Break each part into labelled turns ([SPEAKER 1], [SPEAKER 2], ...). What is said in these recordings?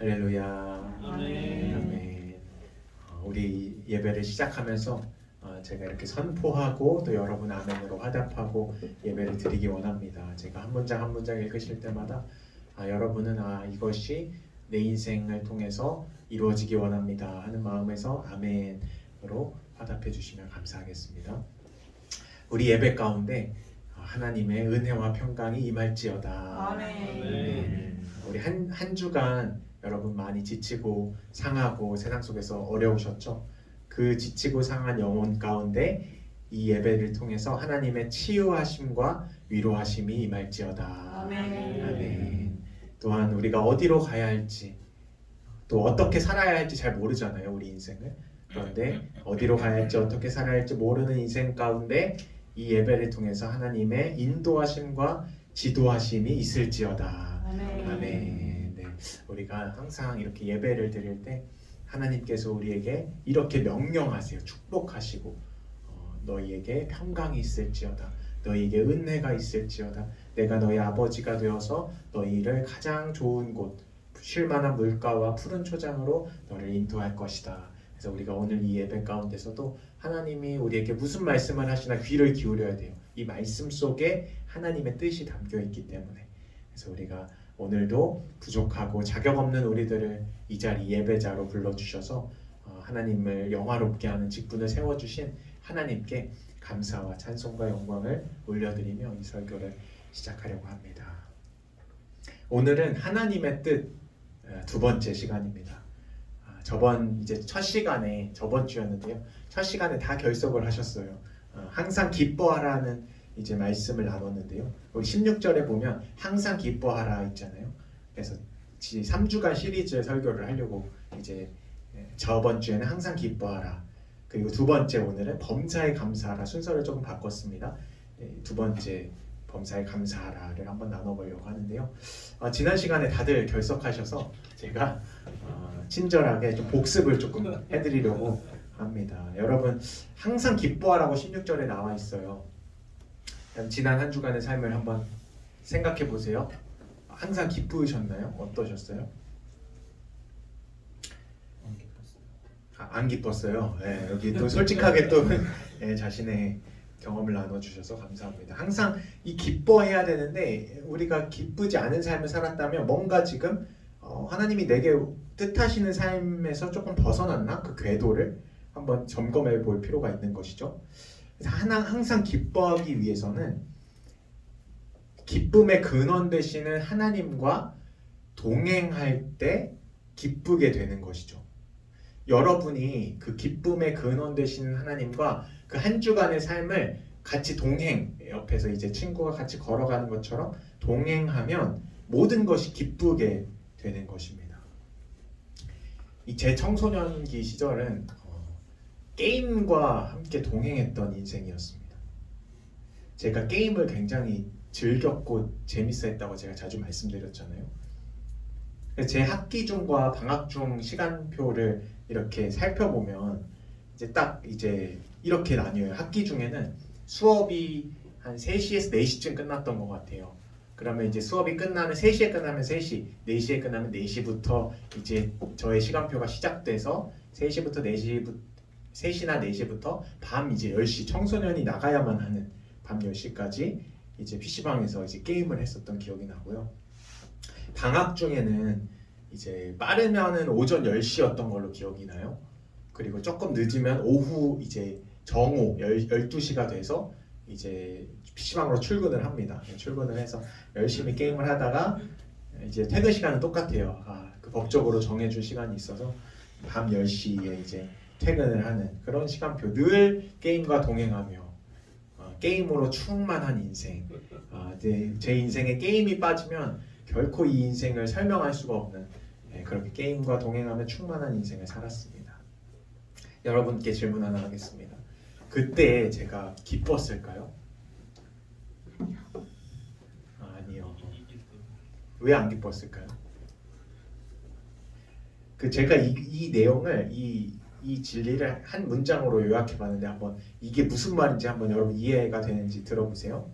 [SPEAKER 1] 할렐루야.
[SPEAKER 2] 아멘.
[SPEAKER 1] 아멘. 우리 예배를 시작하면서 제가 이렇게 선포하고 또 여러분 아멘으로 화답하고 예배를 드리기 원합니다. 제가 한 문장 한 문장 읽으실 때마다 여러분은 이것이 내 인생을 통해서 이루어지기 원합니다 하는 마음에서 아멘으로 화답해 주시면 감사하겠습니다. 우리 예배 가운데 하나님의 은혜와 평강이 임할지어다.
[SPEAKER 2] 아멘.
[SPEAKER 1] 우리 한 주간 여러분 많이 지치고 상하고 세상 속에서 어려우셨죠? 그 지치고 상한 영혼 가운데 이 예배를 통해서 하나님의 치유하심과 위로하심이 임할지어다.
[SPEAKER 2] 아멘.
[SPEAKER 1] 아멘. 또한 우리가 어디로 가야 할지 또 어떻게 살아야 할지 잘 모르잖아요, 우리 인생을. 그런데 어디로 가야 할지 어떻게 살아야 할지 모르는 인생 가운데 이 예배를 통해서 하나님의 인도하심과 지도하심이 있을지어다.
[SPEAKER 2] 아멘.
[SPEAKER 1] 아멘. 네, 우리가 항상 이렇게 예배를 드릴 때 하나님께서 우리에게 이렇게 명령하세요. 축복하시고 너희에게 평강이 있을지어다. 너희에게 은혜가 있을지어다. 내가 너희 아버지가 되어서 너희를 가장 좋은 곳, 쉴만한 물가와 푸른 초장으로 너를 인도할 것이다. 그래서 우리가 오늘 이 예배 가운데서도 하나님이 우리에게 무슨 말씀을 하시나 귀를 기울여야 돼요. 이 말씀 속에 하나님의 뜻이 담겨 있기 때문에. 그래서 우리가 오늘도 부족하고 자격 없는 우리들을 이 자리 예배자로 불러주셔서 하나님을 영화롭게 하는 직분을 세워주신 하나님께 감사와 찬송과 영광을 올려드리며 이 설교를 시작하려고 합니다. 오늘은 하나님의 뜻 두 번째 시간입니다. 저번 주였는데요. 첫 시간에 다 결석을 하셨어요. 항상 기뻐하라는 이제 말씀을 나눴는데요. 우리 16절에 보면 항상 기뻐하라 있잖아요. 그래서 3주간 시리즈 설교를 하려고 이제 저번 주에는 항상 기뻐하라. 그리고 두 번째 오늘은 범사에 감사하라. 순서를 조금 바꿨습니다. 두 번째 범사에 감사하라를 한번 나눠보려고 하는데요. 지난 시간에 다들 결석하셔서 제가 친절하게 좀 복습을 조금 해드리려고 합니다. 여러분 항상 기뻐하라고 16절에 나와 있어요. 지난 한 주간의 삶을 한번 생각해 보세요. 항상 기쁘셨나요? 어떠셨어요? 안 기뻤어요. 네, 여기 또 솔직하게 또 자신의 경험을 나눠주셔서 감사합니다. 항상 이 기뻐해야 되는데 우리가 기쁘지 않은 삶을 살았다면 뭔가 지금 하나님이 내게 뜻하시는 삶에서 조금 벗어났나? 그 궤도를 한번 점검해 볼 필요가 있는 것이죠. 항상 기뻐하기 위해서는 기쁨의 근원 되시는 하나님과 동행할 때 기쁘게 되는 것이죠. 여러분이 그 기쁨의 근원 되시는 하나님과 그 한 주간의 삶을 같이 옆에서 이제 친구가 같이 걸어가는 것처럼 동행하면 모든 것이 기쁘게 되는 것입니다. 제 청소년기 시절은 게임과 함께 동행했던 인생이었습니다. 제가 게임을 굉장히 즐겼고 재밌어 했다고 제가 자주 말씀드렸잖아요. 제 학기 중과 방학 중 시간표를 이렇게 살펴보면 이제 이렇게 나뉘어요. 학기 중에는 수업이 한 3시에서 4시쯤 끝났던 것 같아요. 그러면 이제 수업이 끝나면 3시에 끝나면 3시, 4시에 끝나면 4시부터 이제 저의 시간표가 시작돼서 3시부터 3시나 4시부터 밤 이제 10시, 청소년이 나가야만 하는 밤 10시까지 이제 PC방에서 이제 게임을 했었던 기억이 나고요. 방학 중에는 이제 빠르면은 오전 10시였던 걸로 기억이 나요. 그리고 조금 늦으면 오후 이제 정오 12시가 돼서 이제 PC방으로 출근을 합니다. 출근을 해서 열심히 게임을 하다가 이제 퇴근 시간은 똑같아요. 그 법적으로 정해준 시간이 있어서 밤 10시에 이제 퇴근을 하는 그런 시간표. 늘 게임과 동행하며 게임으로 충만한 인생. 제 인생에 게임이 빠지면 결코 이 인생을 설명할 수가 없는 그렇게 게임과 동행하며 충만한 인생을 살았습니다. 여러분께 질문 하나 하겠습니다. 그때 제가 기뻤을까요? 아니요. 왜 안 기뻤을까요? 제가 이 내용을 이 진리를 한 문장으로 요약해봤는데 한번 이게 무슨 말인지 한번 여러분 이해가 되는지 들어보세요.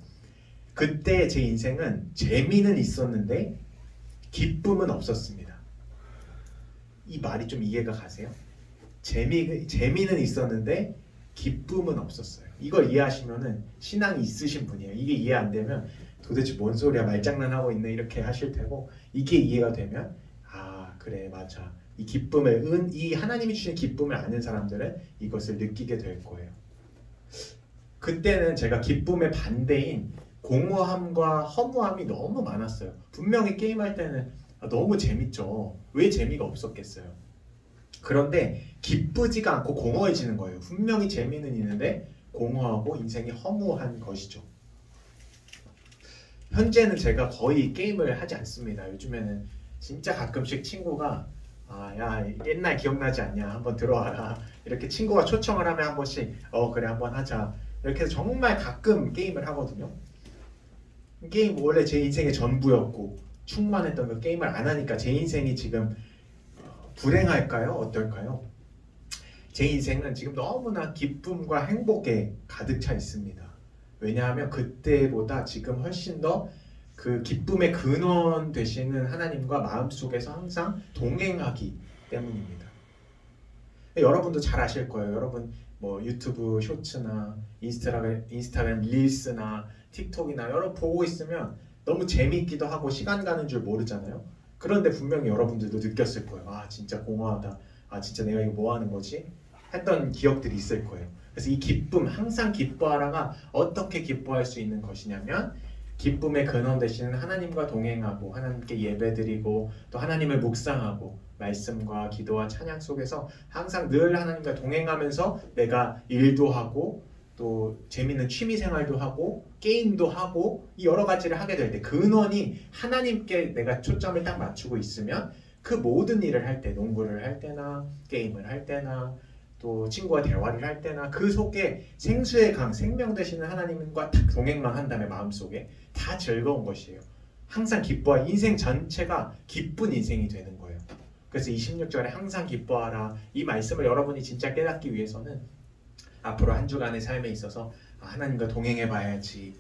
[SPEAKER 1] 그때 제 인생은 재미는 있었는데 기쁨은 없었습니다. 이 말이 좀 이해가 가세요? 재미는 있었는데 기쁨은 없었어요. 이걸 이해하시면은 신앙이 있으신 분이에요. 이게 이해 안 되면 도대체 뭔 소리야 말장난하고 있네 이렇게 하실 테고, 이게 이해가 되면 아 그래 맞아, 이 기쁨을 이 하나님이 주신 기쁨을 아는 사람들은 이것을 느끼게 될 거예요. 그때는 제가 기쁨의 반대인 공허함과 허무함이 너무 많았어요. 분명히 게임할 때는 너무 재밌죠. 왜 재미가 없었겠어요? 그런데 기쁘지가 않고 공허해지는 거예요. 분명히 재미는 있는데 공허하고 인생이 허무한 것이죠. 현재는 제가 거의 게임을 하지 않습니다. 요즘에는 진짜 가끔씩 친구가 야 옛날 기억나지 않냐, 한번 들어와라, 이렇게 친구가 초청을 하면 한 번씩 그래 한번 하자, 이렇게 해서 정말 가끔 게임을 하거든요. 게임 원래 제 인생의 전부였고 충만했던 그 게임을 안 하니까 제 인생이 지금 불행할까요? 어떨까요? 제 인생은 지금 너무나 기쁨과 행복에 가득 차 있습니다. 왜냐하면 그때보다 지금 훨씬 더 그 기쁨의 근원 되시는 하나님과 마음속에서 항상 동행하기 때문입니다. 여러분도 잘 아실 거예요. 여러분 뭐 유튜브 쇼츠나 인스타그램 릴스나 틱톡이나 여러 보고 있으면 너무 재밌기도 하고 시간 가는 줄 모르잖아요. 그런데 분명히 여러분들도 느꼈을 거예요. 아 진짜 공허하다. 아 진짜 내가 이거 뭐 하는 거지? 했던 기억들이 있을 거예요. 그래서 이 기쁨, 항상 기뻐하라가 어떻게 기뻐할 수 있는 것이냐면 기쁨의 근원 되시는 하나님과 동행하고 하나님께 예배드리고 또 하나님을 묵상하고 말씀과 기도와 찬양 속에서 항상 늘 하나님과 동행하면서 내가 일도 하고 또 재밌는 취미 생활도 하고 게임도 하고 이 여러 가지를 하게 될 때 근원이 하나님께 내가 초점을 딱 맞추고 있으면 그 모든 일을 할 때, 농구를 할 때나 게임을 할 때나 또 친구와 대화를 할 때나 그 속에 생수의 강, 생명 되시는 하나님과 딱 동행만 한다면 마음속에 다 즐거운 것이에요. 항상 기뻐하, 인생 전체가 기쁜 인생이 되는 거예요. 그래서 26절에 항상 기뻐하라, 이 말씀을 여러분이 진짜 깨닫기 위해서는 앞으로 한 주간의 삶에 있어서 하나님과 동행해 봐야지,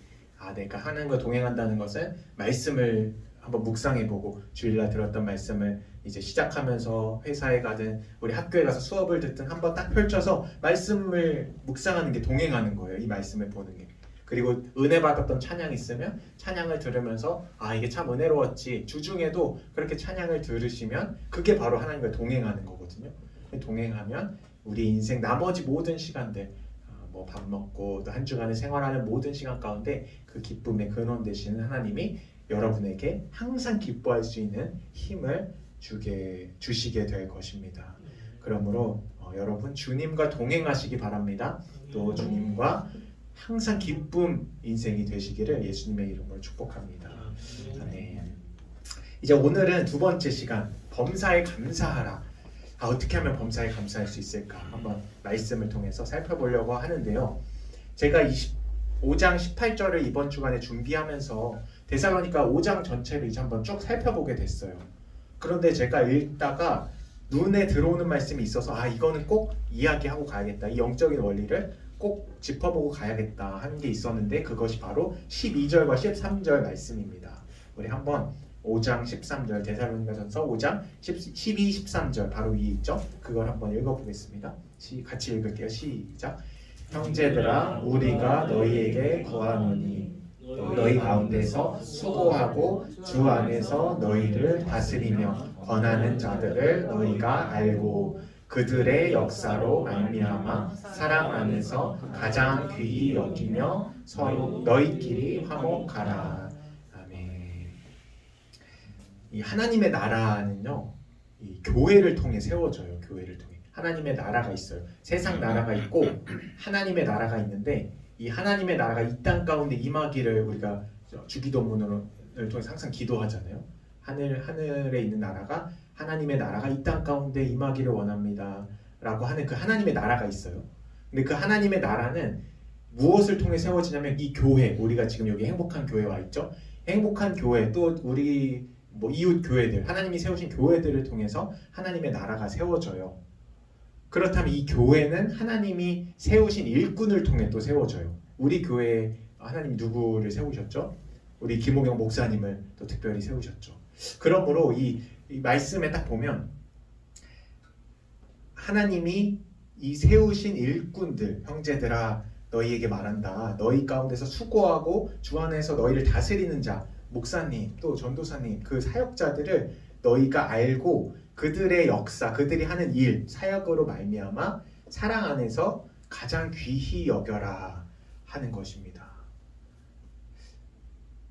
[SPEAKER 1] 내가 하나님과 동행한다는 것은 말씀을 한번 묵상해보고 주일날 들었던 말씀을 이제 시작하면서 회사에 가든 우리 학교에 가서 수업을 듣든 한번 딱 펼쳐서 말씀을 묵상하는 게 동행하는 거예요. 이 말씀을 보는 게. 그리고 은혜 받았던 찬양 있으면 찬양을 들으면서 이게 참 은혜로웠지, 주중에도 그렇게 찬양을 들으시면 그게 바로 하나님과 동행하는 거거든요. 동행하면 우리 인생 나머지 모든 시간들, 뭐 밥 먹고 또 한 주간을 생활하는 모든 시간 가운데 그 기쁨의 근원 되시는 하나님이 여러분에게 항상 기뻐할 수 있는 힘을 주시게 될 것입니다. 그러므로 여러분 주님과 동행하시기 바랍니다. 또 주님과 항상 기쁨 인생이 되시기를 예수님의 이름으로 축복합니다. 아멘. 이제 오늘은 두 번째 시간, 범사에 감사하라. 어떻게 하면 범사에 감사할 수 있을까? 한번 말씀을 통해서 살펴보려고 하는데요. 제가 5장 18절을 이번 주간에 준비하면서 데살로니가 5장 전체를 이제 한번 쭉 살펴보게 됐어요. 그런데 제가 읽다가 눈에 들어오는 말씀이 있어서 이거는 꼭 이야기하고 가야겠다, 이 영적인 원리를 꼭 짚어보고 가야겠다 하는 게 있었는데 그것이 바로 12절과 13절 말씀입니다. 우리 한번 5장 13절, 데살로니가전서 5장 12, 13절 바로 위에 있죠? 그걸 한번 읽어보겠습니다. 같이 읽을게요. 시작. 형제들아, 우리가 너희에게 구하노니 너희 가운데서 수고하고 주 안에서 너희를 다스리며 권하는 자들을 너희가 알고 그들의 역사로 말미암아 사랑 안에서 가장 귀히 여기며 서로 너희끼리 화목하라. 아멘. 이 하나님의 나라는요, 이 교회를 통해 세워져요. 교회를 통해 하나님의 나라가 있어요. 세상 나라가 있고 하나님의 나라가 있는데 이 하나님의 나라가 이 땅 가운데 임하기를 우리가 주기도문을 통해서 항상 기도하잖아요. 하늘에 있는 나라가, 하나님의 나라가 이 땅 가운데 임하기를 원합니다 라고 하는 그 하나님의 나라가 있어요. 근데 그 하나님의 나라는 무엇을 통해 세워지냐면 이 교회, 우리가 지금 여기 행복한 교회 와 있죠. 행복한 교회, 또 우리 이웃 교회들, 하나님이 세우신 교회들을 통해서 하나님의 나라가 세워져요. 그렇다면 이 교회는 하나님이 세우신 일꾼을 통해 또 세워져요. 우리 교회에 하나님 누구를 세우셨죠? 우리 김호경 목사님을 또 특별히 세우셨죠. 그러므로 이 말씀에 딱 보면 하나님이 이 세우신 일꾼들, 형제들아 너희에게 말한다. 너희 가운데서 수고하고 주 안에서 너희를 다스리는 자, 목사님 또 전도사님, 그 사역자들을 너희가 알고 그들의 역사, 그들이 하는 일, 사역으로 말미암아 사랑 안에서 가장 귀히 여겨라 하는 것입니다.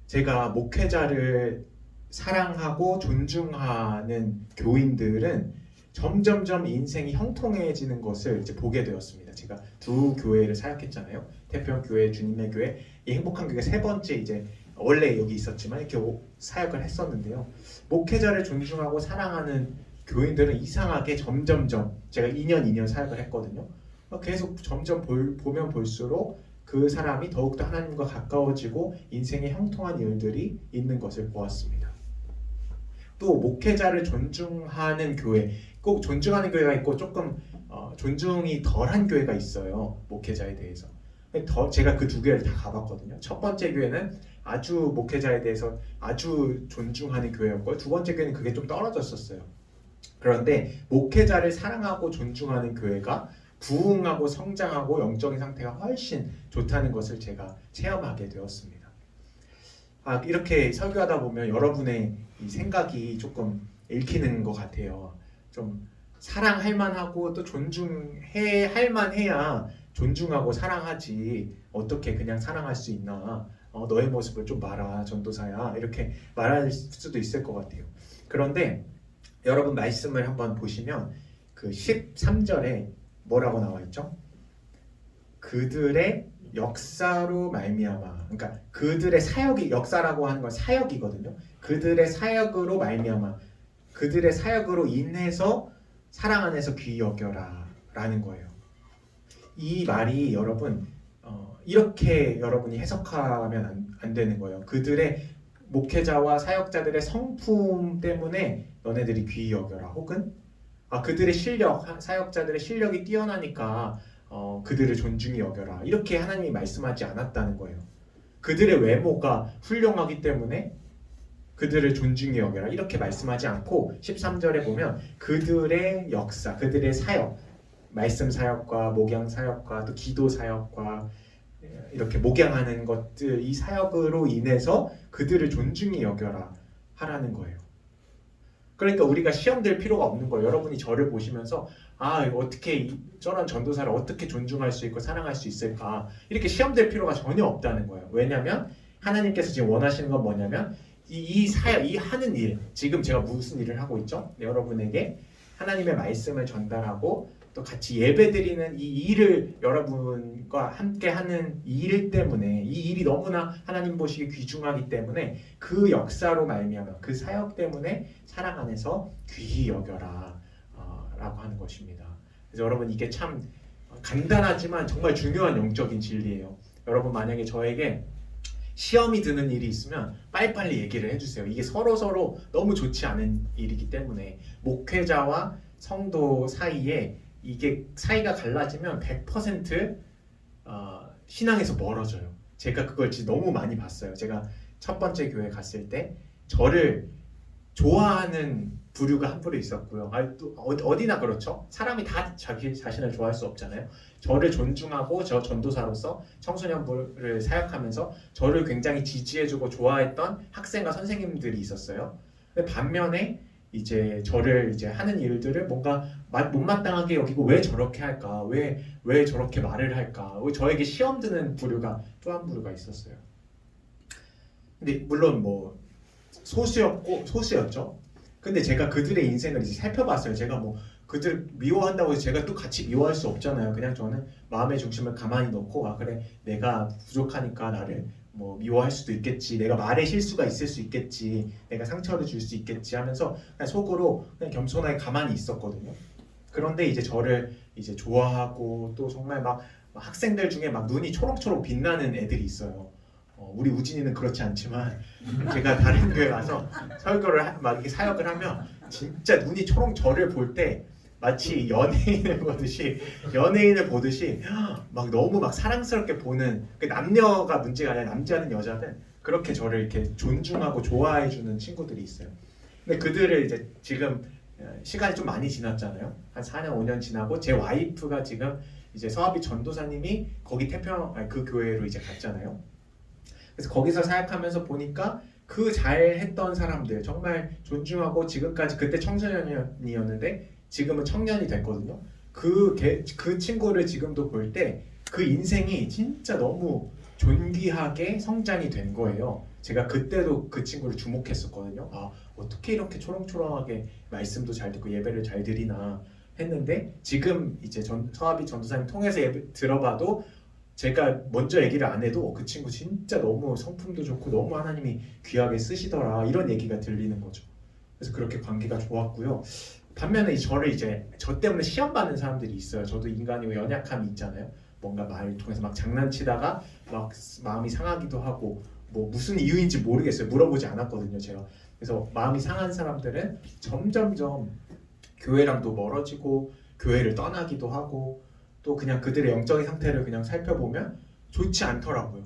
[SPEAKER 1] 제가 목회자를 사랑하고 존중하는 교인들은 점점점 인생이 형통해지는 것을 이제 보게 되었습니다. 제가 두 교회를 사역했잖아요. 태평 교회, 주님의 교회, 이 행복한 교회 세 번째 이제 원래 여기 있었지만 이렇게 사역을 했었는데요. 목회자를 존중하고 사랑하는 교인들은 이상하게 점점점 제가 2년 사역을 했거든요. 계속 점점 보면 볼수록 그 사람이 더욱더 하나님과 가까워지고 인생의 형통한 일들이 있는 것을 보았습니다. 또 목회자를 존중하는 교회, 꼭 존중하는 교회가 있고 조금 존중이 덜한 교회가 있어요. 목회자에 대해서. 제가 그 두 교회를 다 가봤거든요. 첫 번째 교회는 아주 목회자에 대해서 아주 존중하는 교회였고요. 두 번째 교회는 그게 좀 떨어졌었어요. 그런데 목회자를 사랑하고 존중하는 교회가 부흥하고 성장하고 영적인 상태가 훨씬 좋다는 것을 제가 체험하게 되었습니다. 이렇게 설교하다 보면 여러분의 이 생각이 조금 읽히는 것 같아요. 좀 사랑할 만하고 또 존중할 만해야 존중하고 사랑하지 어떻게 그냥 사랑할 수 있나, 너의 모습을 좀 봐라 전도사야, 이렇게 말할 수도 있을 것 같아요. 그런데 여러분 말씀을 한번 보시면 그 13절에 뭐라고 나와 있죠? 그들의 역사로 말미암아, 그러니까 그들의 사역이, 역사라고 하는 건 사역이거든요. 그들의 사역으로 말미암아, 그들의 사역으로 인해서 사랑 안에서 귀히 여겨라 라는 거예요. 이 말이 여러분 이렇게 여러분이 해석하면 안 되는 거예요. 그들의 목회자와 사역자들의 성품 때문에 너네들이 귀히 여겨라, 혹은 그들의 실력, 사역자들의 실력이 뛰어나니까 그들을 존중히 여겨라, 이렇게 하나님이 말씀하지 않았다는 거예요. 그들의 외모가 훌륭하기 때문에 그들을 존중히 여겨라, 이렇게 말씀하지 않고 13절에 보면 그들의 역사, 그들의 사역, 말씀 사역과 목양 사역과 또 기도 사역과 이렇게 목양하는 것들, 이 사역으로 인해서 그들을 존중히 여겨라 하라는 거예요. 그러니까 우리가 시험 될 필요가 없는 거예요. 여러분이 저를 보시면서 어떻게 저런 전도사를 어떻게 존중할 수 있고 사랑할 수 있을까, 이렇게 시험 될 필요가 전혀 없다는 거예요. 왜냐하면 하나님께서 지금 원하시는 건 뭐냐면 이 사역, 이 하는 일, 지금 제가 무슨 일을 하고 있죠? 여러분에게 하나님의 말씀을 전달하고 또 같이 예배드리는 이 일을, 여러분과 함께 하는 이 일 때문에, 이 일이 너무나 하나님 보시기에 귀중하기 때문에 그 역사로 말미암아, 그 사역 때문에 사랑 안에서 귀히 여겨라 라고 하는 것입니다. 그래서 여러분, 이게 참 간단하지만 정말 중요한 영적인 진리예요. 여러분, 만약에 저에게 시험이 드는 일이 있으면 빨리빨리 얘기를 해주세요. 이게 서로 너무 좋지 않은 일이기 때문에, 목회자와 성도 사이에 이게 사이가 갈라지면 100% 신앙에서 멀어져요. 제가 그걸 진짜 너무 많이 봤어요. 제가 첫 번째 교회 갔을 때 저를 좋아하는 부류가 한 부류 있었고요. 또 어디나 그렇죠. 사람이 다 자기 자신을 좋아할 수 없잖아요. 저를 존중하고 저 전도사로서 청소년부를 사역하면서 저를 굉장히 지지해주고 좋아했던 학생과 선생님들이 있었어요. 근데 반면에 이제 저를 이제 하는 일들을 뭔가 못마땅하게 여기고, 왜 저렇게 할까, 왜 저렇게 말을 할까, 왜 저에게 시험 드는 부류가 또 한 부류가 있었어요. 근데 물론 뭐 소수였죠. 근데 제가 그들의 인생을 이제 살펴봤어요. 제가 뭐 그들 미워한다고 해서 제가 또 같이 미워할 수 없잖아요. 그냥 저는 마음의 중심을 가만히 놓고, 그래, 내가 부족하니까 나를 뭐 미워할 수도 있겠지, 내가 말에 실수가 있을 수 있겠지, 내가 상처를 줄 수 있겠지 하면서 그냥 속으로 그냥 겸손하게 가만히 있었거든요. 그런데 이제 저를 이제 좋아하고 또 정말 막 학생들 중에 막 눈이 초록초록 빛나는 애들이 있어요. 우리 우진이는 그렇지 않지만 제가 다른 교회 가서 설교를 막 이렇게 사역을 하면 진짜 눈이 초록, 저를 볼 때 마치 연예인을 보듯이 막 너무 막 사랑스럽게 보는, 그 남녀가 문제가 아니라 남자든 여자든 그렇게 저를 이렇게 존중하고 좋아해주는 친구들이 있어요. 근데 그들을 이제 지금 시간이 좀 많이 지났잖아요. 한 4년 5년 지나고 제 와이프가 지금 이제 서하비 전도사님이 거기 태평 그 교회로 이제 갔잖아요. 그래서 거기서 사역하면서 보니까 그 잘했던 사람들 정말 존중하고 지금까지 그때 청소년이었는데 지금은 청년이 됐거든요. 그 친구를 지금도 볼 때 그 인생이 진짜 너무 존귀하게 성장이 된 거예요. 제가 그때도 그 친구를 주목했었거든요. 아, 어떻게 이렇게 초롱초롱하게 말씀도 잘 듣고 예배를 잘 드리나 했는데 지금 이제 서하비 전도사님 통해서 예배 들어봐도 제가 먼저 얘기를 안 해도 그 친구 진짜 너무 성품도 좋고 너무 하나님이 귀하게 쓰시더라 이런 얘기가 들리는 거죠. 그래서 그렇게 관계가 좋았고요. 반면에 저 때문에 시험 받는 사람들이 있어요. 저도 인간이고 연약함이 있잖아요. 뭔가 말을 통해서 막 장난치다가 막 마음이 상하기도 하고 뭐 무슨 이유인지 모르겠어요. 물어보지 않았거든요, 제가. 그래서 마음이 상한 사람들은 점점점 교회랑도 멀어지고 교회를 떠나기도 하고 또 그냥 그들의 영적인 상태를 그냥 살펴보면 좋지 않더라고요.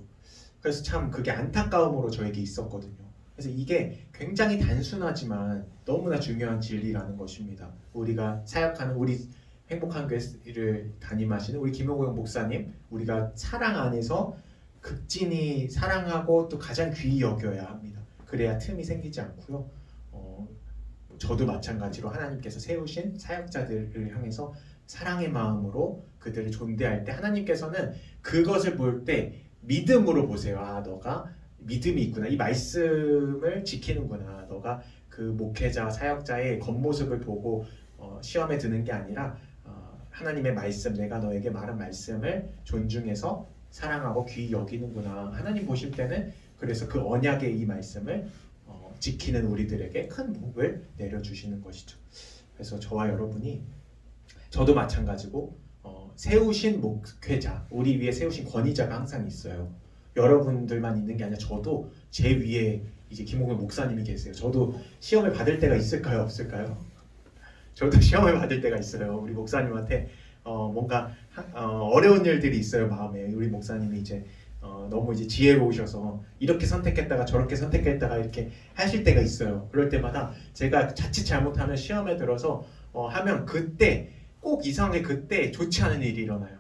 [SPEAKER 1] 그래서 참 그게 안타까움으로 저에게 있었거든요. 그래서 이게 굉장히 단순하지만 너무나 중요한 진리라는 것입니다. 우리가 사역하는 우리 행복한 교회를 담임하시는 우리 김용호 목사님, 우리가 사랑 안에서 극진히 사랑하고 또 가장 귀히 여겨야 합니다. 그래야 틈이 생기지 않고요. 저도 마찬가지로 하나님께서 세우신 사역자들을 향해서 사랑의 마음으로 그들을 존대할 때 하나님께서는 그것을 볼 때 믿음으로 보세요. 아, 너가 믿음이 있구나. 이 말씀을 지키는구나. 너가 그 목회자, 사역자의 겉모습을 보고 시험에 드는 게 아니라 하나님의 말씀, 내가 너에게 말한 말씀을 존중해서 사랑하고 귀히 여기는구나. 하나님 보실 때는 그래서 그 언약의 이 말씀을 지키는 우리들에게 큰 복을 내려주시는 것이죠. 그래서 저와 여러분이 저도 마찬가지고 세우신 목회자, 우리 위에 세우신 권위자가 항상 있어요. 여러분들만 있는 게 아니라 저도 제 위에 이제 김홍근 목사님이 계세요. 저도 시험을 받을 때가 있을까요, 없을까요? 저도 시험을 받을 때가 있어요. 우리 목사님한테 뭔가 어려운 일들이 있어요, 마음에. 우리 목사님이 이제 너무 이제 지혜로우셔서 이렇게 선택했다가 저렇게 선택했다가 이렇게 하실 때가 있어요. 그럴 때마다 제가 자칫 잘못하면 시험에 들어서 하면 그때 꼭 이상하게 그때 좋지 않은 일이 일어나요.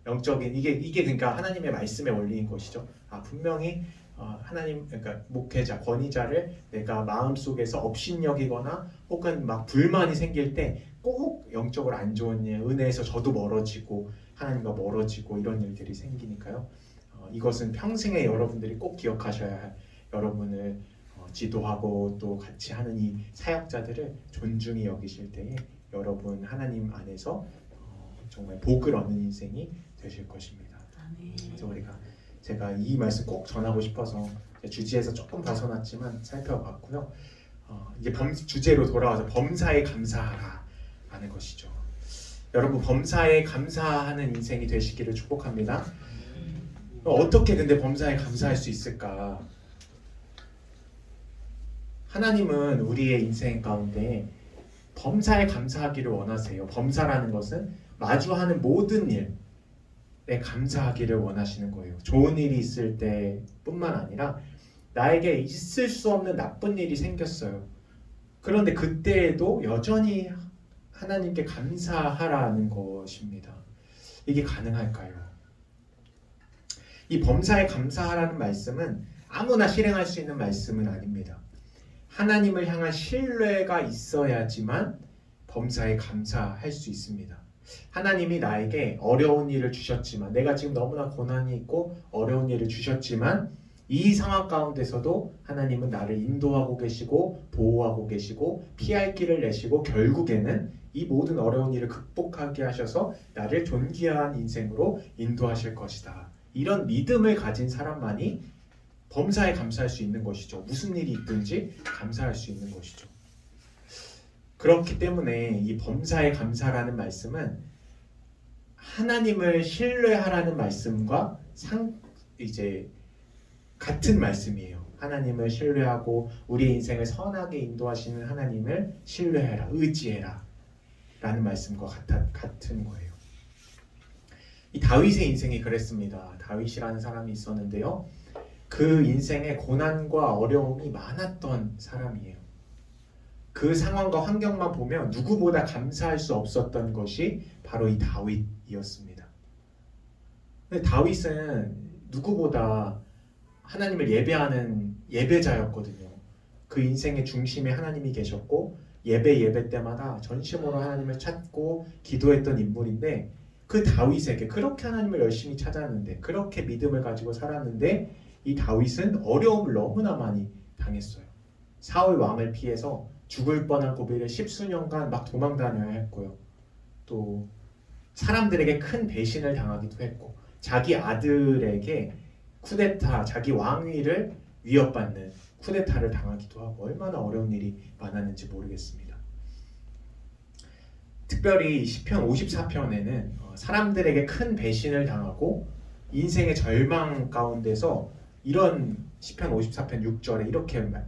[SPEAKER 1] 영적인 이게 그러니까 하나님의 말씀의 원리인 것이죠. 아, 분명히 하나님 그러니까 목회자 권위자를 내가 마음속에서 업신여기거나 혹은 막 불만이 생길 때 꼭 영적으로 안 좋은 일, 은혜에서 저도 멀어지고 하나님과 멀어지고 이런 일들이 생기니까요. 이것은 평생에 여러분들이 꼭 기억하셔야 할 여러분을 지도하고 또 같이 하는 이 사역자들을 존중히 여기실 때에 여러분 하나님 안에서 정말 복을 얻는 인생이 되실 것입니다. 그래서 제가 이 말씀 꼭 전하고 싶어서 주제에서 조금 벗어났지만 살펴봤고요. 이제 주제로 돌아와서 범사에 감사하라 하는 것이죠. 여러분 범사에 감사하는 인생이 되시기를 축복합니다. 어떻게 근데 범사에 감사할 수 있을까? 하나님은 우리의 인생 가운데 범사에 감사하기를 원하세요. 범사라는 것은 마주하는 모든 일에 감사하기를 원하시는 거예요. 좋은 일이 있을 때뿐만 아니라 나에게 있을 수 없는 나쁜 일이 생겼어요. 그런데 그때에도 여전히 하나님께 감사하라는 것입니다. 이게 가능할까요? 이 범사에 감사하라는 말씀은 아무나 실행할 수 있는 말씀은 아닙니다. 하나님을 향한 신뢰가 있어야지만 범사에 감사할 수 있습니다. 하나님이 나에게 어려운 일을 주셨지만 내가 지금 너무나 고난이 있고 어려운 일을 주셨지만 이 상황 가운데서도 하나님은 나를 인도하고 계시고 보호하고 계시고 피할 길을 내시고 결국에는 이 모든 어려운 일을 극복하게 하셔서 나를 존귀한 인생으로 인도하실 것이다. 이런 믿음을 가진 사람만이 범사에 감사할 수 있는 것이죠. 무슨 일이 있든지 감사할 수 있는 것이죠. 그렇기 때문에 이 범사에 감사라는 말씀은 하나님을 신뢰하라는 말씀과 이제 같은 말씀이에요. 하나님을 신뢰하고 우리의 인생을 선하게 인도하시는 하나님을 신뢰해라, 의지해라 라는 말씀과 같은 거예요. 이 다윗의 인생이 그랬습니다. 다윗이라는 사람이 있었는데요. 그 인생에 고난과 어려움이 많았던 사람이에요. 그 상황과 환경만 보면 누구보다 감사할 수 없었던 것이 바로 이 다윗이었습니다. 근데 다윗은 누구보다 하나님을 예배하는 예배자였거든요. 그 인생의 중심에 하나님이 계셨고 예배 때마다 전심으로 하나님을 찾고 기도했던 인물인데, 그 다윗에게 그렇게 하나님을 열심히 찾았는데, 그렇게 믿음을 가지고 살았는데, 이 다윗은 어려움을 너무나 많이 당했어요. 사울 왕을 피해서 죽을 뻔한 고비를 10수년간 막 도망 다녀야 했고요. 또 사람들에게 큰 배신을 당하기도 했고, 자기 아들에게 쿠데타, 자기 왕위를 위협받는 쿠데타를 당하기도 하고, 얼마나 어려운 일이 많았는지 모르겠습니다. 특별히 시편 54편에는 사람들에게 큰 배신을 당하고 인생의 절망 가운데서 이런 시편 54편 6절에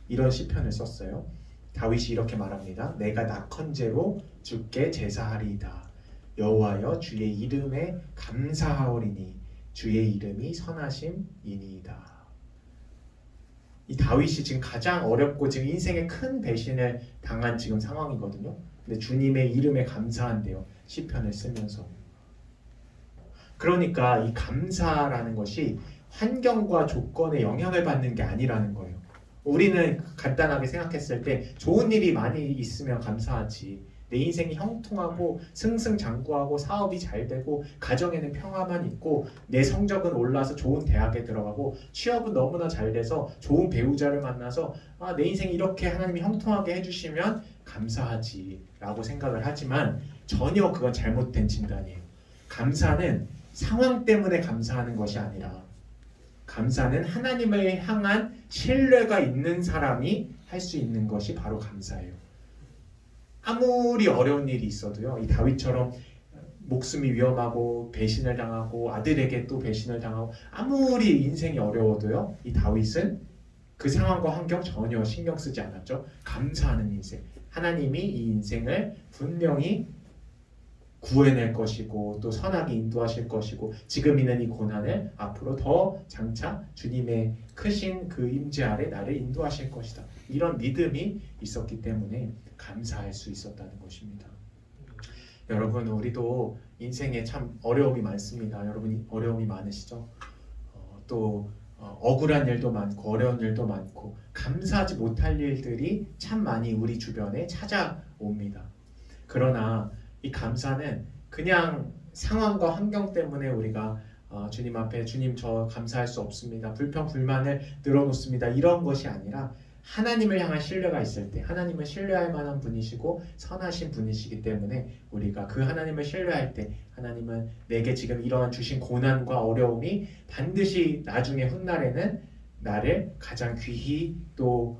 [SPEAKER 1] 이런 시편을 썼어요. 다윗이 이렇게 말합니다. 내가 낙헌제로 주께 제사하리이다. 여호와여 주의 이름에 감사하오리니 주의 이름이 선하심이니이다. 이 다윗이 지금 가장 어렵고 지금 인생의 큰 배신을 당한 지금 상황이거든요. 근데 주님의 이름에 감사한대요. 시편을 쓰면서. 그러니까 이 감사라는 것이 환경과 조건에 영향을 받는 게 아니라는 거예요. 우리는 간단하게 생각했을 때 좋은 일이 많이 있으면 감사하지. 내 인생이 형통하고 승승장구하고 사업이 잘 되고 가정에는 평화만 있고 내 성적은 올라서 좋은 대학에 들어가고 취업은 너무나 잘 돼서 좋은 배우자를 만나서 내 인생이 이렇게 하나님이 형통하게 해주시면 감사하지 라고 생각을 하지만, 전혀 그건 잘못된 진단이에요. 감사는 상황 때문에 감사하는 것이 아니라, 감사는 하나님을 향한 신뢰가 있는 사람이 할 수 있는 것이 바로 감사예요. 아무리 어려운 일이 있어도요, 이 다윗처럼 목숨이 위험하고 배신을 당하고 아들에게 또 배신을 당하고 아무리 인생이 어려워도요, 이 다윗은 그 상황과 환경 전혀 신경 쓰지 않았죠. 감사하는 인생. 하나님이 이 인생을 분명히 구해낼 것이고 또 선하게 인도하실 것이고 지금 있는 이 고난을 앞으로 더 장차 주님의 크신 그 임재 아래 나를 인도하실 것이다. 이런 믿음이 있었기 때문에 감사할 수 있었다는 것입니다. 여러분, 우리도 인생에 참 어려움이 많습니다. 여러분 어려움이 많으시죠? 또 억울한 일도 많고 어려운 일도 많고 감사하지 못할 일들이 참 많이 우리 주변에 찾아옵니다. 그러나 이 감사는 그냥 상황과 환경 때문에 우리가 주님 앞에 주님 저 감사할 수 없습니다. 불평 불만을 늘어놓습니다. 이런 것이 아니라 하나님을 향한 신뢰가 있을 때, 하나님을 신뢰할 만한 분이시고 선하신 분이시기 때문에 우리가 그 하나님을 신뢰할 때 하나님은 내게 지금 이러한 주신 고난과 어려움이 반드시 나중에 훗날에는 나를 가장 귀히 또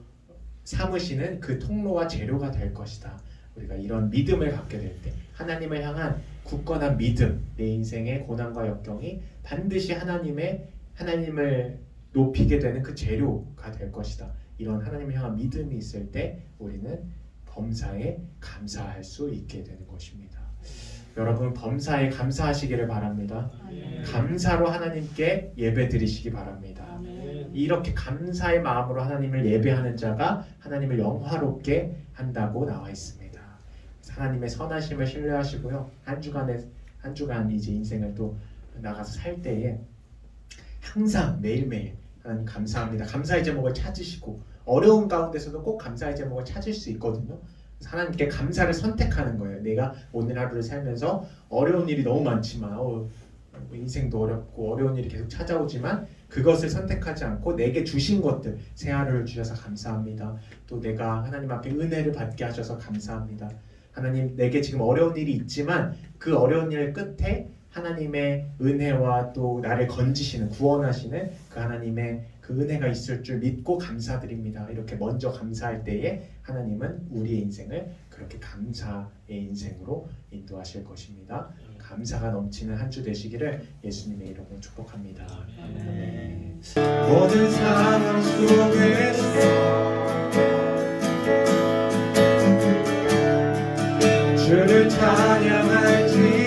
[SPEAKER 1] 삼으시는 그 통로와 재료가 될 것이다. 우리가 이런 믿음을 갖게 될 때 하나님을 향한 굳건한 믿음, 내 인생의 고난과 역경이 반드시 하나님을 높이게 되는 그 재료가 될 것이다. 이런 하나님을 향한 믿음이 있을 때 우리는 범사에 감사할 수 있게 되는 것입니다. 여러분, 범사에 감사하시기를 바랍니다. 감사로 하나님께 예배 드리시기 바랍니다. 이렇게 감사의 마음으로 하나님을 예배하는 자가 하나님을 영화롭게 한다고 나와 있습니다. 하나님의 선하심을 신뢰하시고요. 한 주간 이제 인생을 또 나가서 살 때에 항상 매일매일 하나님 감사합니다. 감사의 제목을 찾으시고 어려운 가운데서도 꼭 감사의 제목을 찾을 수 있거든요. 하나님께 감사를 선택하는 거예요. 내가 오늘 하루를 살면서 어려운 일이 너무 많지만 인생도 어렵고 어려운 일이 계속 찾아오지만 그것을 선택하지 않고 내게 주신 것들, 새 하루를 주셔서 감사합니다. 또 내가 하나님 앞에 은혜를 받게 하셔서 감사합니다. 하나님, 내게 지금 어려운 일이 있지만 그 어려운 일 끝에 하나님의 은혜와 또 나를 건지시는, 구원하시는 그 하나님의 그 은혜가 있을 줄 믿고 감사드립니다. 이렇게 먼저 감사할 때에 하나님은 우리의 인생을 그렇게 감사의 인생으로 인도하실 것입니다. 감사가 넘치는 한 주 되시기를 예수님의 이름으로 축복합니다. 아멘.
[SPEAKER 2] 모든 상황 속에서 주를 찬양할지